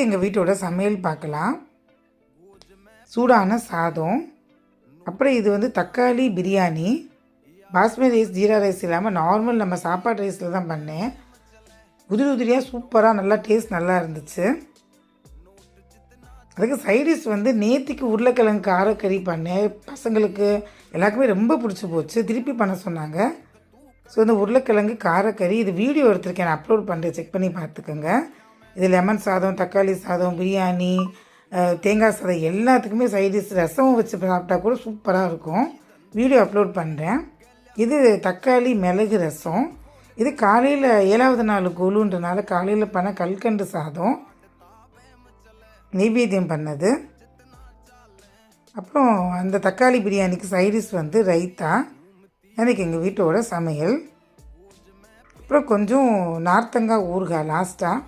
எங்கள் வீட்டோட சமையல் பார்க்கலாம். சூடான சாதம், அப்புறம் இது வந்து தக்காளி பிரியாணி. பாஸ்மதி ரைஸ், ஜீரா ரைஸ் இல்லாமல் நார்மல் நம்ம சாப்பாடு ரைஸில் தான் பண்ணேன். உதிரி உதிரியாக சூப்பராக நல்லா டேஸ்ட் நல்லா இருந்துச்சு. அதுக்கு சைடிஷ் வந்து நேற்றுக்கு உருளைக்கிழங்கு காரக்கறி பண்ணேன். பசங்களுக்கு எல்லாருக்குமே ரொம்ப பிடிச்சி போச்சு, திருப்பி பண்ண சொன்னாங்க. ஸோ இந்த உருளைக்கிழங்கு காரக்கறி இது வீடியோ எடுத்திருக்கேன், நான் அப்லோட் பண்ணுறேன், செக் பண்ணி பார்த்துக்கோங்க. இது லெமன் சாதம், தக்காளி சாதம், பிரியாணி, தேங்காய் சாதம் எல்லாத்துக்குமே சைடிஷ் ரசமும் வச்சு சாப்பிட்டா கூட சூப்பராக இருக்கும். வீடியோ அப்லோட் பண்ணுறேன். இது தக்காளி மிளகு ரசம். இது காலையில் 7வது நாள் கொலுன்றனால காலையில் பண்ண கல்கண்டு சாதம் நெய்வேத்தியம் பண்ணது. அப்புறம் அந்த தக்காளி பிரியாணிக்கு சைடிஷ் வந்து ரைத்தா. எனக்கு எங்கள் வீட்டோட சமையல். அப்புறம் கொஞ்சம் நார்த்தங்காய் ஊறுகாய் லாஸ்ட்டாக.